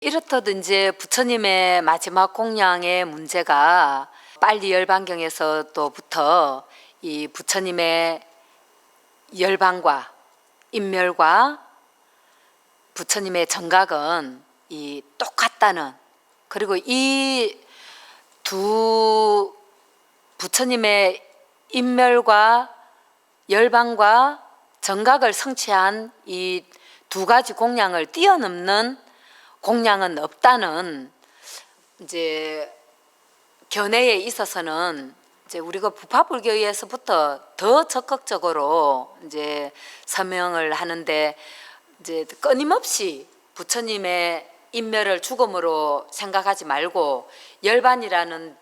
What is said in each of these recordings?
이렇듯 이제 부처님의 마지막 공양의 문제가 빨리 열반경에서부터 이 부처님의 열반과 인멸과 부처님의 정각은 이 똑같다는, 그리고 이 두 부처님의 인멸과 열반과 정각을 성취한 이 두 가지 공양을 뛰어넘는 공양은 없다는 이제 견해에 있어서는 이제 우리가 부파불교에서부터 더 적극적으로 이제 서명을 하는데, 이제 끊임없이 부처님의 인멸을 죽음으로 생각하지 말고 열반이라는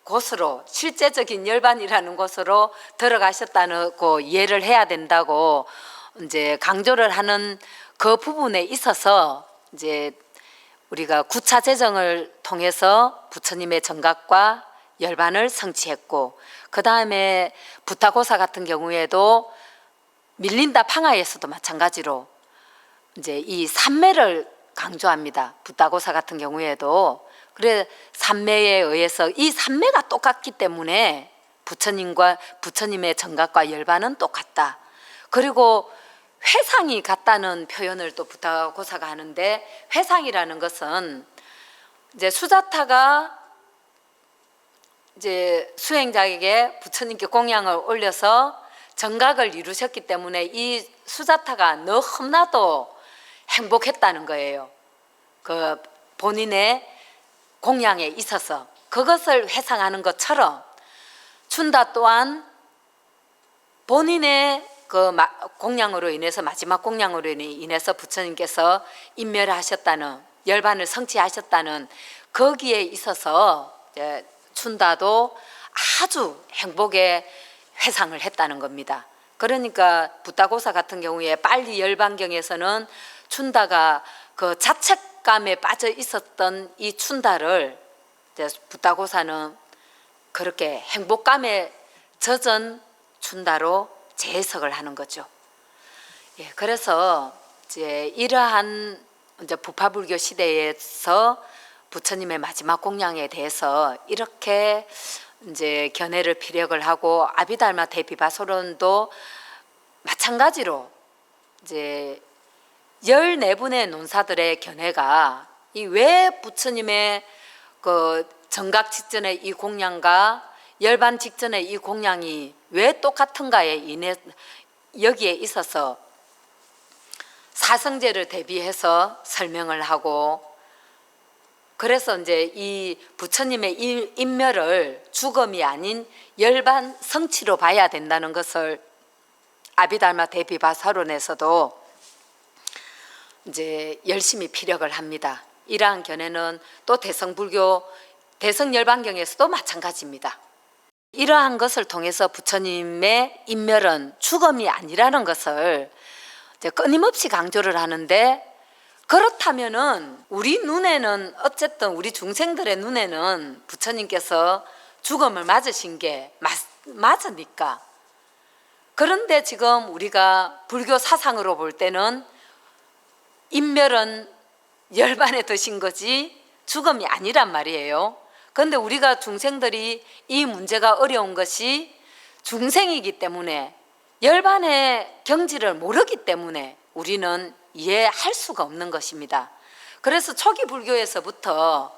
곳으로, 실제적인 열반이라는 곳으로 들어가셨다고 이해를 해야 된다고 이제 강조를 하는 그 부분에 있어서 이제 우리가 구차 재정을 통해서 부처님의 정각과 열반을 성취했고, 그 다음에 부타고사 같은 경우에도 밀린다 팡하에서도 마찬가지로 이제 이 삼매를 강조합니다. 부타고사 같은 경우에도. 그래, 삼매에 의해서 이 삼매가 똑같기 때문에 부처님의 정각과 열반은 똑같다. 그리고 회상이 같다는 표현을 또 부타고사가 하는데, 회상이라는 것은 이제 수자타가 이제 수행자에게 부처님께 공양을 올려서 정각을 이루셨기 때문에 이 수자타가 너무나도 행복했다는 거예요. 그 본인의 공양에 있어서 그것을 회상하는 것처럼 춘다 또한 본인의 그 공양으로 인해서, 마지막 공양으로 인해서 부처님께서 인멸하셨다는, 열반을 성취하셨다는 거기에 있어서 춘다도 아주 행복의 회상을 했다는 겁니다. 그러니까 부타고사 같은 경우에 빨리 열반경에서는 춘다가 그 자책감에 빠져 있었던 이 춘다를 부타고사는 그렇게 행복감에 젖은 춘다로 재해석을 하는 거죠. 예, 그래서 이제 이러한 이제 부파불교 시대에서 부처님의 마지막 공양에 대해서 이렇게 이제 견해를 피력을 하고, 아비달마 대비바소론도 마찬가지로 이제 14분의 논사들의 견해가 이 왜 부처님의 그 정각 직전의 이 공양과 열반 직전의 이 공양이 왜 똑같은가에 인해 여기에 있어서 사성제를 대비해서 설명을 하고, 그래서 이제 이 부처님의 인멸을 죽음이 아닌 열반 성취로 봐야 된다는 것을 아비달마 대비바사론에서도 이제 열심히 피력을 합니다. 이러한 견해는 또 대성불교 대성열반경에서도 마찬가지입니다. 이러한 것을 통해서 부처님의 인멸은 죽음이 아니라는 것을 이제 끊임없이 강조를 하는데, 그렇다면은 우리 눈에는, 어쨌든 우리 중생들의 눈에는 부처님께서 죽음을 맞으신 게 맞으니까. 그런데 지금 우리가 불교 사상으로 볼 때는 인멸은 열반에 드신 거지 죽음이 아니란 말이에요. 그런데 우리가 중생들이 이 문제가 어려운 것이 중생이기 때문에, 열반의 경지를 모르기 때문에 우리는 이해할 수가 없는 것입니다. 그래서 초기 불교에서부터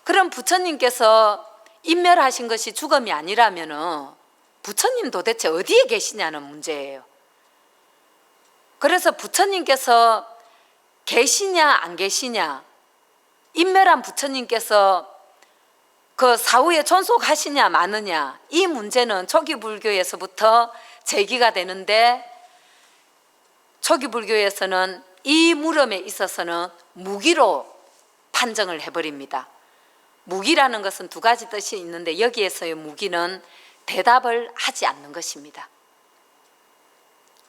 그럼 부처님께서 인멸하신 것이 죽음이 아니라면은 부처님 도대체 어디에 계시냐는 문제예요. 그래서 부처님께서 계시냐 안 계시냐, 인멸한 부처님께서 그 사후에 존속하시냐 마느냐, 이 문제는 초기 불교에서부터 제기가 되는데, 초기 불교에서는 이 물음에 있어서는 무기로 판정을 해버립니다. 무기라는 것은 두 가지 뜻이 있는데, 여기에서의 무기는 대답을 하지 않는 것입니다.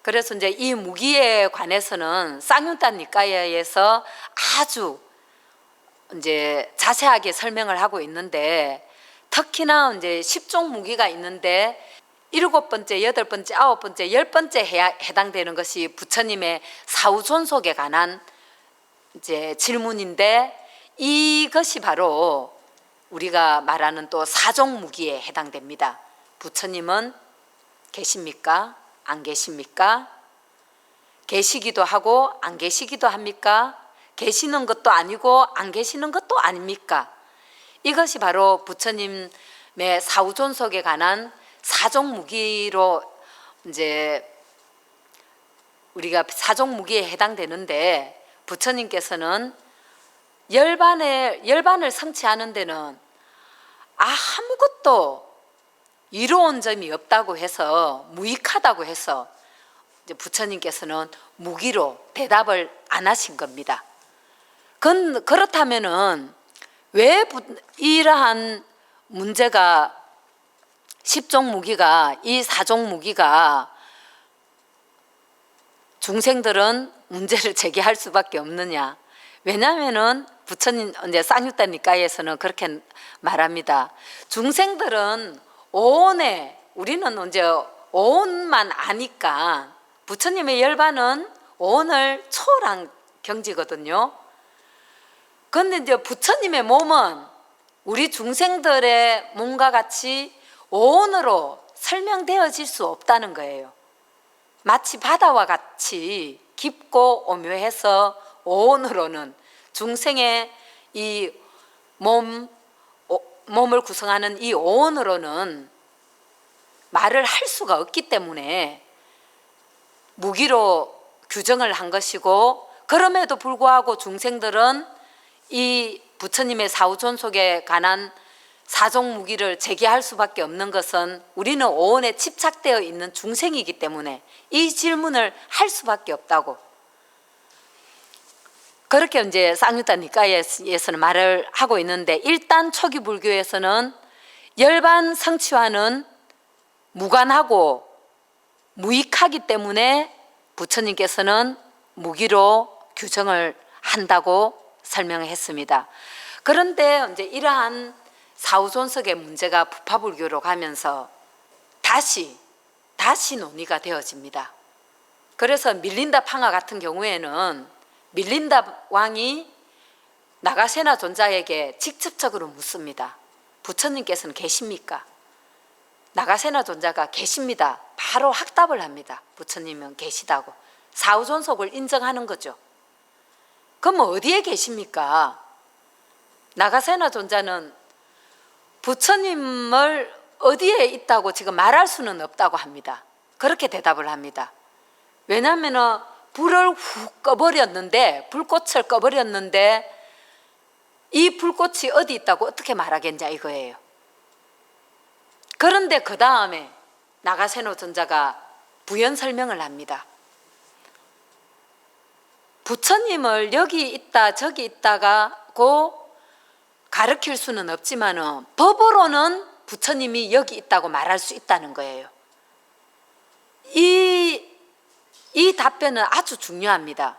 그래서 이제 이 무기에 관해서는 쌍윤단 니까야에서 아주 이제 자세하게 설명을 하고 있는데, 특히나 이제 10종 무기가 있는데 7번째, 8번째, 9번째, 10번째 해당되는 것이 부처님의 사후존속에 관한 이제 질문인데, 이것이 바로 우리가 말하는 또 사종 무기에 해당됩니다. 부처님은 계십니까? 안 계십니까? 계시기도 하고 안 계시기도 합니까? 계시는 것도 아니고 안 계시는 것도 아닙니까? 이것이 바로 부처님의 사후존속에 관한 사종 무기로 이제 우리가 사종 무기에 해당되는데, 부처님께서는 열반을 성취하는 데는 아무것도 이로운 점이 없다고 해서, 무익하다고 해서 이제 부처님께서는 무기로 대답을 안 하신 겁니다. 그렇다면은 왜 이러한 문제가, 10종 무기가, 이 4종 무기가 중생들은 문제를 제기할 수밖에 없느냐? 왜냐하면은 부처님 이제 쌍유단 니까에서는 그렇게 말합니다. 중생들은 오온에, 우리는 이제 오온만 아니까, 부처님의 열반은 오온을 초월한 경지거든요. 그런데 이제 부처님의 몸은 우리 중생들의 몸과 같이 오온으로 설명되어질 수 없다는 거예요. 마치 바다와 같이 깊고 오묘해서 오온으로는, 중생의 이 몸을 구성하는 이 오온으로는 말을 할 수가 없기 때문에 무기로 규정을 한 것이고, 그럼에도 불구하고 중생들은 이 부처님의 사후존속에 관한 사종 무기를 제기할 수밖에 없는 것은, 우리는 오온에 집착되어 있는 중생이기 때문에 이 질문을 할 수밖에 없다고, 그렇게 이제 쌍유단 니까에서는 말을 하고 있는데, 일단 초기 불교에서는 열반 성취와는 무관하고 무익하기 때문에 부처님께서는 무기로 규정을 한다고 설명했습니다. 그런데 이제 이러한 사후존속의 문제가 부파불교로 가면서 다시 논의가 되어집니다. 그래서 밀린다 팡아 같은 경우에는 밀린다 왕이 나가세나 존자에게 직접적으로 묻습니다. 부처님께서는 계십니까? 나가세나 존자가 계십니다. 바로 확답을 합니다. 부처님은 계시다고. 사후존속을 인정하는 거죠. 그럼 어디에 계십니까? 나가세나 존자는 부처님을 어디에 있다고 지금 말할 수는 없다고 합니다. 그렇게 대답을 합니다. 왜냐하면 불을 훅 꺼버렸는데, 불꽃을 꺼버렸는데 이 불꽃이 어디 있다고 어떻게 말하겠냐 이거예요. 그런데 그 다음에 나가세나 존자가 부연 설명을 합니다. 부처님을 여기 있다 저기 있다고 가르칠 수는 없지만 법으로는 부처님이 여기 있다고 말할 수 있다는 거예요. 이 답변은 아주 중요합니다.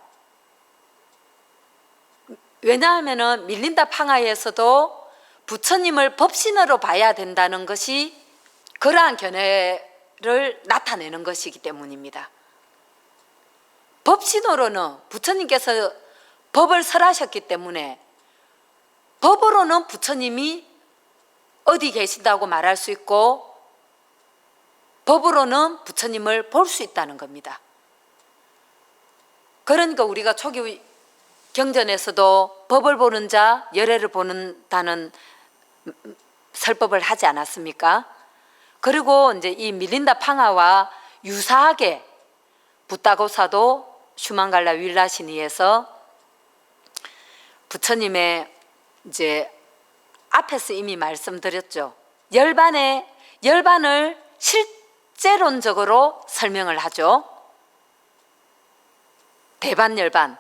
왜냐하면 밀린다 팡아에서도 부처님을 법신으로 봐야 된다는 것이 그러한 견해를 나타내는 것이기 때문입니다. 법신으로는 부처님께서 법을 설하셨기 때문에 법으로는 부처님이 어디 계신다고 말할 수 있고, 법으로는 부처님을 볼 수 있다는 겁니다. 그러니까 우리가 초기 경전에서도 법을 보는 자 열애를 보는다는 설법을 하지 않았습니까? 그리고 이제 이 밀린다 팡아와 유사하게 붓다고사도 슈만갈라 윌라시니에서 부처님의 이제 앞에서 이미 말씀드렸죠. 열반을 실제론적으로 설명을 하죠. 대반열반,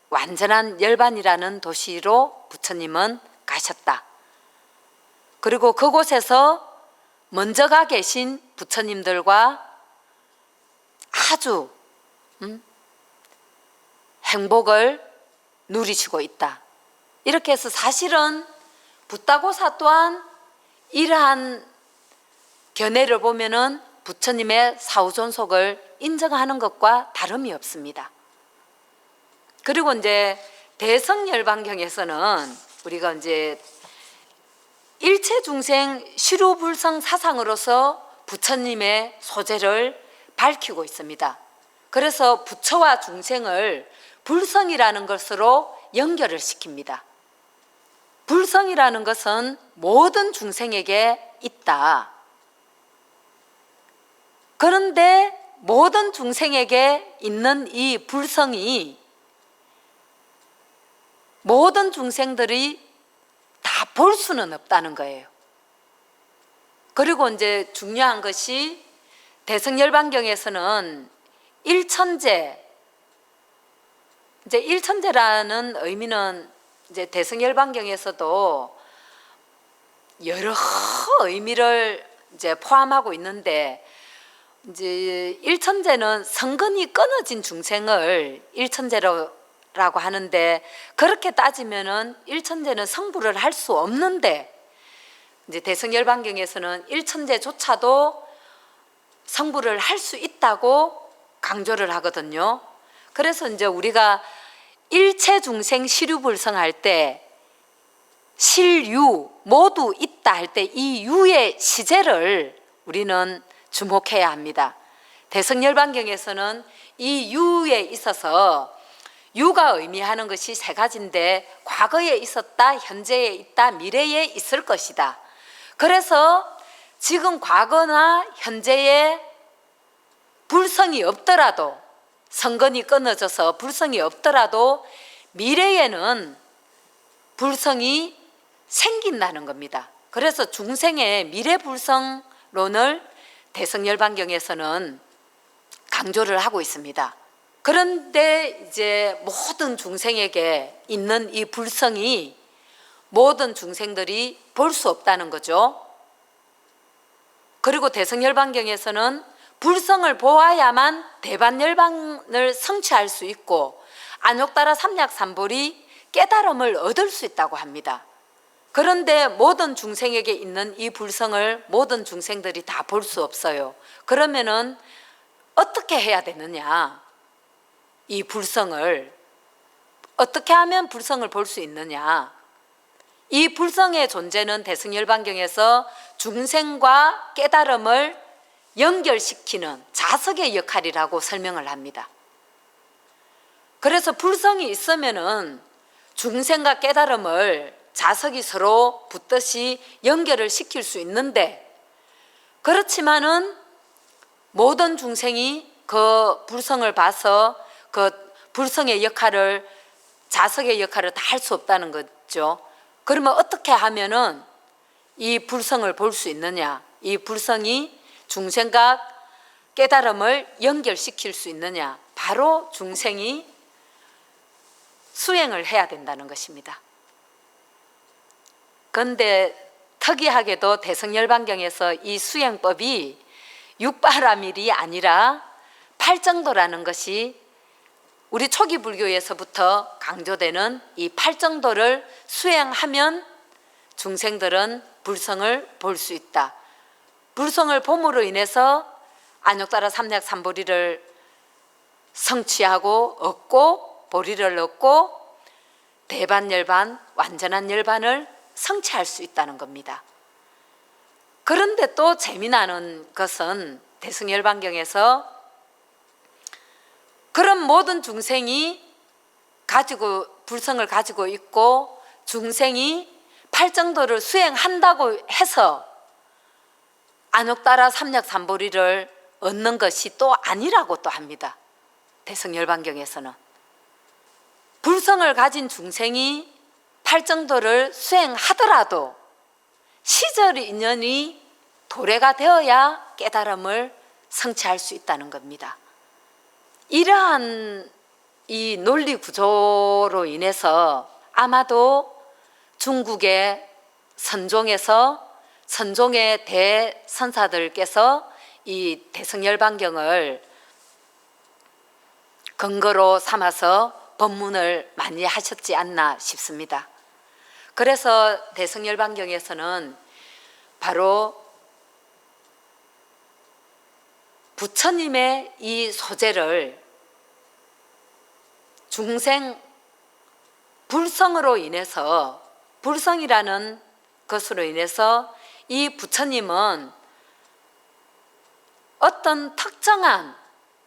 완전한 열반이라는 도시로 부처님은 가셨다. 그리고 그곳에서 먼저 가 계신 부처님들과 아주 행복을 누리시고 있다. 이렇게 해서 사실은 붓다고사 또한 이러한 견해를 보면은 부처님의 사후존속을 인정하는 것과 다름이 없습니다. 그리고 이제 대성열반경에서는 우리가 이제 일체 중생 시루불성 사상으로서 부처님의 소재를 밝히고 있습니다. 그래서 부처와 중생을 불성이라는 것으로 연결을 시킵니다. 불성이라는 것은 모든 중생에게 있다. 그런데 모든 중생에게 있는 이 불성이 모든 중생들이 다 볼 수는 없다는 거예요. 그리고 이제 중요한 것이 대성열반경에서는 일천제, 이제 일천제라는 의미는 이제 대성열반경에서도 여러 의미를 이제 포함하고 있는데, 이제 일천제는 성근이 끊어진 중생을 일천제라고 하는데, 그렇게 따지면은 일천제는 성불을 할 수 없는데, 이제 대성열반경에서는 일천제조차도 성불을 할 수 있다고 강조를 하거든요. 그래서 이제 우리가 일체 중생 시류불성할 때 실유 모두 있다 할 때 이 유의 시제를 우리는 주목해야 합니다. 대성열반경에서는 이 유에 있어서 유가 의미하는 것이 세 가지인데, 과거에 있었다, 현재에 있다, 미래에 있을 것이다. 그래서 지금 과거나 현재에 불성이 없더라도, 성건이 끊어져서 불성이 없더라도 미래에는 불성이 생긴다는 겁니다. 그래서 중생의 미래불성론을 대성열반경에서는 강조를 하고 있습니다. 그런데 이제 모든 중생에게 있는 이 불성이 모든 중생들이 볼 수 없다는 거죠. 그리고 대성열반경에서는 불성을 보아야만 대반열반을 성취할 수 있고 안욕따라 삼약삼볼이 깨달음을 얻을 수 있다고 합니다. 그런데 모든 중생에게 있는 이 불성을 모든 중생들이 다 볼 수 없어요. 그러면은 어떻게 해야 되느냐? 이 불성을 어떻게 하면 불성을 볼 수 있느냐? 이 불성의 존재는 대승열반경에서 중생과 깨달음을 연결시키는 자석의 역할이라고 설명을 합니다. 그래서 불성이 있으면은 중생과 깨달음을 자석이 서로 붙듯이 연결을 시킬 수 있는데, 그렇지만은 모든 중생이 그 불성을 봐서 그 불성의 역할을, 자석의 역할을 다 할 수 없다는 거죠. 그러면 어떻게 하면은 이 불성을 볼 수 있느냐? 이 불성이 중생과 깨달음을 연결시킬 수 있느냐? 바로 중생이 수행을 해야 된다는 것입니다. 그런데 특이하게도 대성열반경에서 이 수행법이 육바라밀이 아니라 팔정도라는 것이 우리 초기 불교에서부터 강조되는 이 팔정도를 수행하면 중생들은 불성을 볼 수 있다. 불성을 봄으로 인해서 안욕따라 삼약삼보리를 성취하고 얻고 보리를 얻고 대반열반, 완전한 열반을 성취할 수 있다는 겁니다. 그런데 또 재미나는 것은 대승열반경에서 그런 모든 중생이 가지고 불성을 가지고 있고 중생이 팔정도를 수행한다고 해서 안욕따라 삼약삼보리를 얻는 것이 또 아니라고 또 합니다. 대승열반경에서는 불성을 가진 중생이 팔정도를 수행하더라도 시절 인연이 도래가 되어야 깨달음을 성취할 수 있다는 겁니다. 이러한 이 논리 구조로 인해서 아마도 중국의 선종에서 선종의 대선사들께서 이 대성열반경을 근거로 삼아서 법문을 많이 하셨지 않나 싶습니다. 그래서 대성열반경에서는 바로 부처님의 이 소재를 중생 불성으로 인해서, 불성이라는 것으로 인해서 이 부처님은 어떤 특정한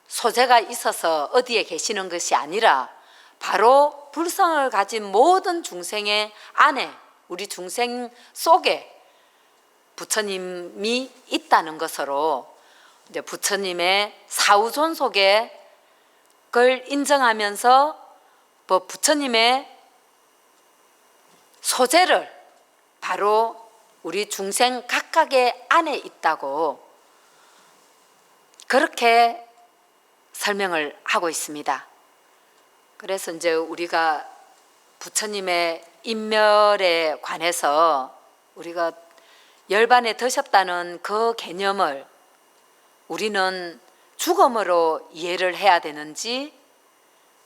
소재가 있어서 어디에 계시는 것이 아니라 바로 불성을 가진 모든 중생의 안에, 우리 중생 속에 부처님이 있다는 것으로 이제 부처님의 사후존 속에 그걸 인정하면서 부처님의 소재를 바로 우리 중생 각각의 안에 있다고 그렇게 설명을 하고 있습니다. 그래서 이제 우리가 부처님의 인멸에 관해서 우리가 열반에 드셨다는 그 개념을 우리는 죽음으로 이해를 해야 되는지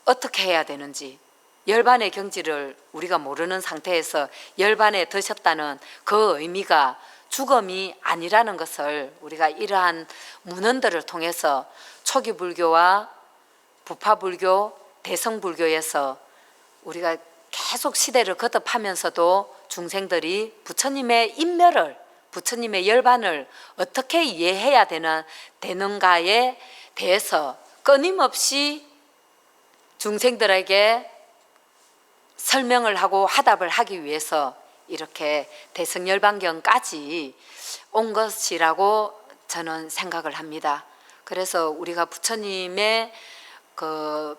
어떻게 해야 되는지, 열반의 경지를 우리가 모르는 상태에서 열반에 드셨다는 그 의미가 죽음이 아니라는 것을 우리가 이러한 문헌들을 통해서 초기 불교와 부파불교, 대성불교에서 우리가 계속 시대를 거듭하면서도 중생들이 부처님의 인멸을, 부처님의 열반을 어떻게 이해해야 되는가에 대해서 끊임없이 중생들에게 설명을 하고 화답을 하기 위해서 이렇게 대성열반경까지 온 것이라고 저는 생각을 합니다. 그래서 우리가 부처님의 그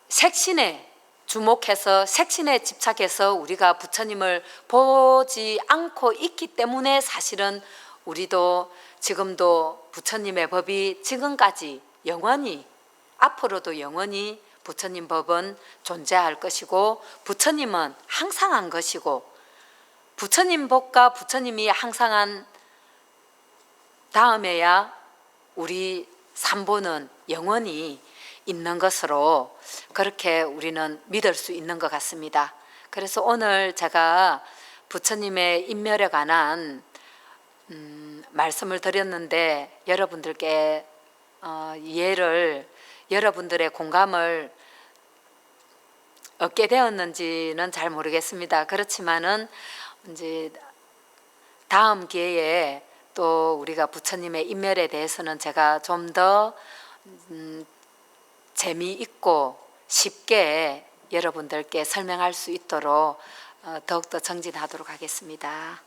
색신에 주목해서, 색신에 집착해서 우리가 부처님을 보지 않고 있기 때문에 사실은 우리도 지금도 부처님의 법이 지금까지 영원히, 앞으로도 영원히 부처님 법은 존재할 것이고 부처님은 항상한 것이고 부처님 법과 부처님이 항상한 다음에야 우리 삼보는 영원히 있는 것으로 그렇게 우리는 믿을 수 있는 것 같습니다. 그래서 오늘 제가 부처님의 인멸에 관한 말씀을 드렸는데 여러분들께 이해를, 여러분들의 공감을 얻게 되었는지는 잘 모르겠습니다. 그렇지만은 이제 다음 기회에 또 우리가 부처님의 인멸에 대해서는 제가 좀 더 재미있고 쉽게 여러분들께 설명할 수 있도록 더욱더 정진하도록 하겠습니다.